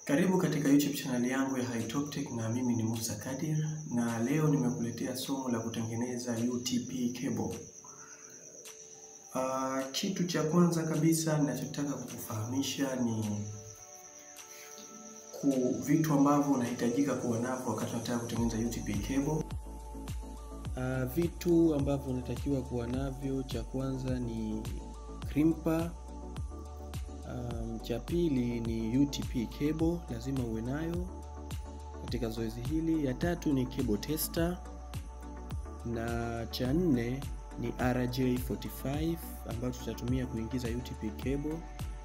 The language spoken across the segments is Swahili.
Karibu katika YouTube channel yangu ya TOPTECH, na mimi ni Musa Kadir, na leo nimekuletea somo la kutengeneza UTP cable. Kitu cha kwanza kabisa ninachotaka kukufahamisha ni vitu ambavyo unahitajika kuwa navyo wakati unataka kutengeneza UTP cable. Vitu ambavyo unatakiwa kuwa navyo, cha kwanza ni crimper. Cha pili ni UTP cable, lazima uwe nayo katika zoezi hili. Ya tatu ni cable tester, na cha nne ni RJ45 ambayo tutatumia kuingiza UTP cable,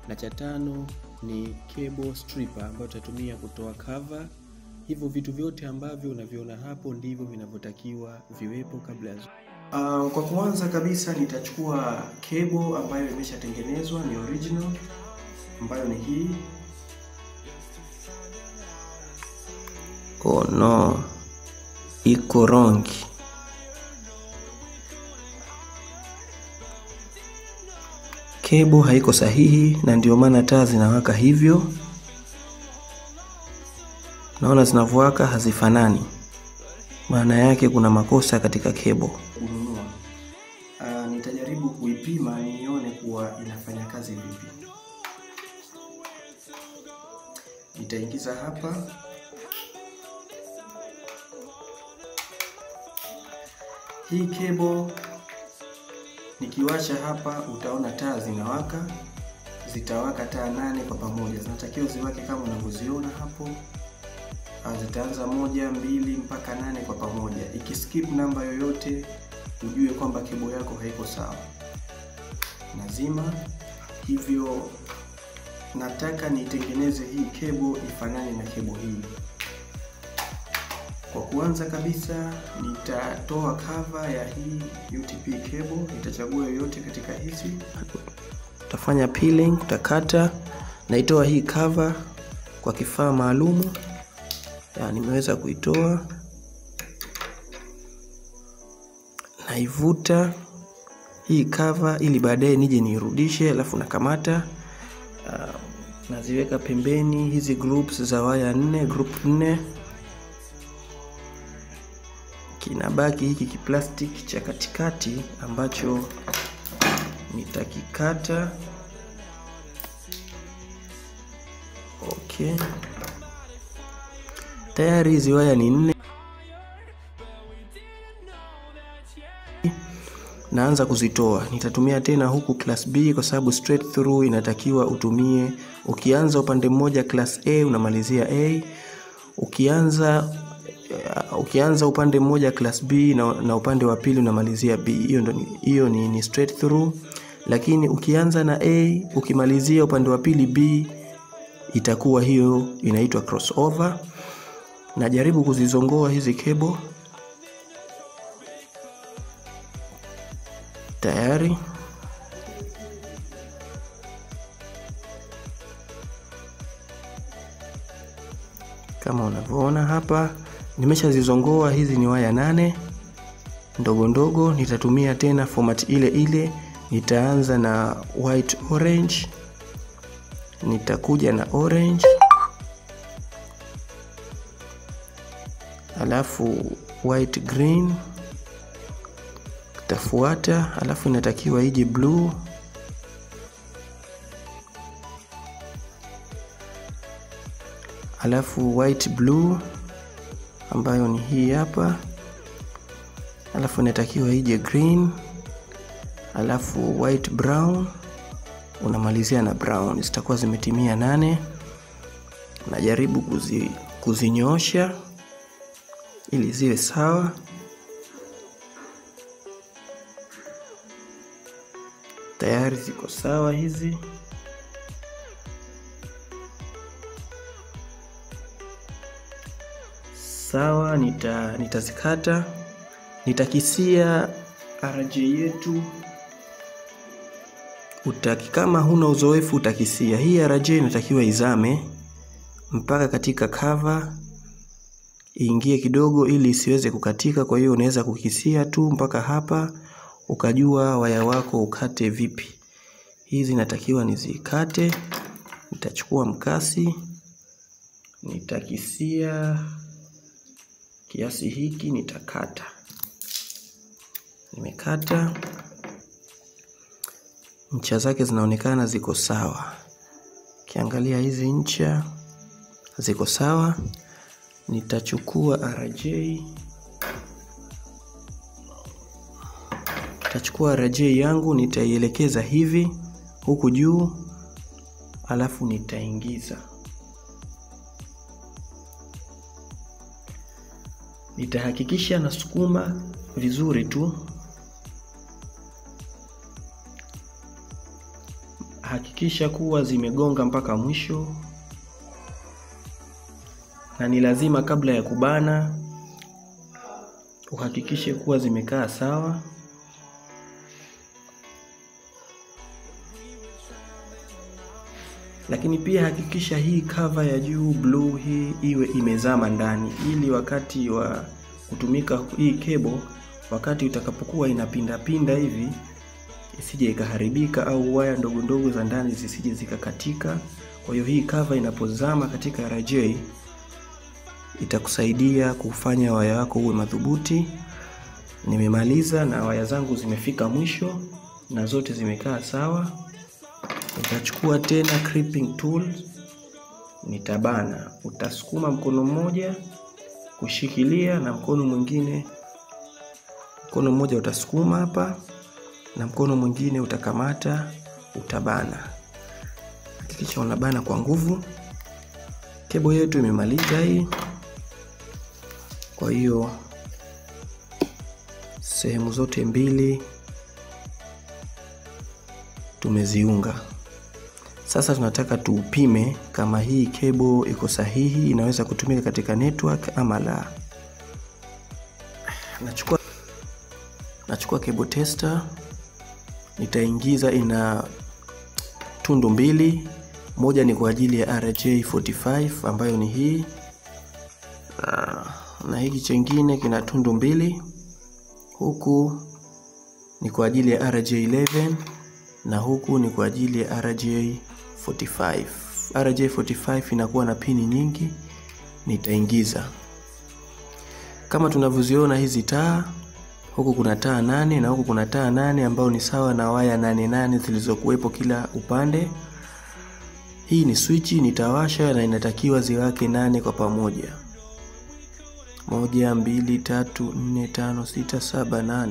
na cha tano ni cable stripper ambayo tutatumia kutoa cover. Hivyo vitu vyote ambavyo unaviona hapo ndivyo vinavyotakiwa viwepo kabla ya kwa kwanza kabisa nitachukua cable ambayo imeshatengenezwa, ni original, ambayo ni hii. Oh no, iko rangi. Cable haiko sahihi na ndio maana taa zinawaka hivyo. Naona zinavyoaka hazifanani. Maana yake kuna makosa katika cable. Nitajaribu kuipima nione kuwa inafanya kazi vipi. Nitaingiza hapa. Hii cable nikiwasha hapa utaona taa zinawaka. Zitawaka taa 8 kwa pamoja. Zinatakiwa ziwake kama unavyoziona hapo. Zitaanza 1, 2 mpaka 8 kwa pamoja. Ikiskip namba yoyote ujue kwamba cable yako haiko sawa. Nazima. Hivyo nataka nitengeneze hii cable ifanane na cable hii. Kwa kuanza kabisa nitatoa cover ya hii UTP cable. Nitachagua yoyote katika hizi. Utafanya peeling, utakata. Naitoa hii cover kwa kifaa maalum. Nimeweza kuitoa. Naivuta hii cover ili baadaye nije nirudishe, alafu nakamata. Naziweka pembeni hizi groups za waya 4, group 4. Kinabaki hiki kiplastic cha katikati ambacho nitakikata. Okay. Tayari hizi waya ni 4. Naanza kuzitoa. Nitatumia tena huku class B kwa sababu straight through inatakiwa utumie. Ukianza upande mmoja class A unamalizia A. Ukianza upande mmoja class B na upande wa pili unamalizia B. Hiyo ni straight through. Lakini ukianza na A ukimalizia upande wa pili B, itakuwa hiyo inaitwa crossover. Najaribu kuzizongoa hizi cable. Tayari. Kama unavyoona hapa, nimeshazizongoa. Hizi ni waya 8 ndogo ndogo. Nitatumia tena format ile ile. Nitaanza na white orange. Nitakuja na orange. Alafu white green. Tafuata, alafu inatakiwa ije blue. Alafu white blue ambayo ni hii hapa. Alafu inatakiwa ije green. Alafu white brown. Unamalizia na brown. Zitakuwa zimetimia 8. Najaribu kuzinyosha ili ziwe sawa. Tayari ziko sawa hizi. Sawa, nitazikata. Nitakisia RJ yetu. Kama huna uzoefu utakisia. Hii RJ inatakiwa izame mpaka katika cover, iingie kidogo ili isiweze kukatika. Kwa hiyo unaweza kukisia tu mpaka hapa ukajua waya wako ukate vipi. Hizi natakiwa nizikate. Nitachukua mkasi nitakisia kiasi hiki, nitakata. Nimekata, ncha zake zinaonekana ziko sawa. Kiangalia hizi ncha ziko sawa. Nitachukua RJ yangu, nitaielekeza hivi huku juu, alafu nitaingiza. Nitahakikisha nasukuma vizuri tu. Hakikisha kuwa zimegonga mpaka mwisho, na ni lazima kabla ya kubana uhakikishe kuwa zimekaa sawa. Lakini pia hakikisha hii cover ya juu blue hii iwe imezama ndani, ili wakati wa kutumika hii cable, wakati utakapokuwa inapinda pinda hivi, isije ikaharibika au waya ndogo ndogo za ndani zisije zikakatika. Kwa hiyo hii cover inapozama katika RJ itakusaidia kufanya waya wako uwe madhubuti. Nimemaliza na waya zangu zimefika mwisho na zote zimekaa sawa. Nitachukua tena crimping tool, nitabana. Utasukuma mkono mmoja kushikilia na mkono mmoja utasukuma hapa na mkono mwingine utakamata, utabana. Hakikisha unabana kwa nguvu. Cable yetu imemaliza hii. Kwa hiyo sehemu zote mbili tumeziunga. Sasa tunataka tuupime kama hii cable iko sahihi, inaweza kutumika katika network ama la. Nachukua cable tester, nitaingiza. Ina tundu mbili, moja ni kwa ajili ya RJ45 ambayo ni hii, na hiki chengine kina tundu mbili. Huku ni kwa ajili ya RJ11 na huku ni kwa ajili ya RJ45. RJ45 inakuwa na pini nyingi. Nitaingiza kama tunavyoziona hizi taa. Huku kuna taa 8 na huku kuna taa 8 ambao ni sawa na waya 8 zilizokuwepo kila upande. Hii ni switch, nitawasha na inatakiwa ziwake 8 kwa pamoja. 1 2 3 4 5 6 7 8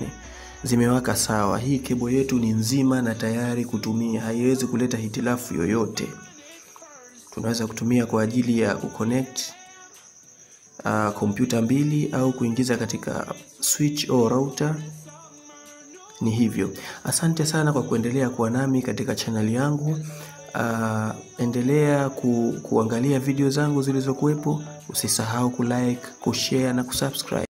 zimewaka sawa. Hii cable yetu ni nzima na tayari kutumia, haiwezi kuleta hitilafu yoyote. Tunaweza kutumia kwa ajili ya kuconnect kompyuta mbili au kuingiza katika switch au router. Ni hivyo. Asante sana kwa kuendelea kuwa nami katika channel yangu. Endelea kuangalia video zangu zilizokuwepo. Usisahau kulike, kushare na kusubscribe.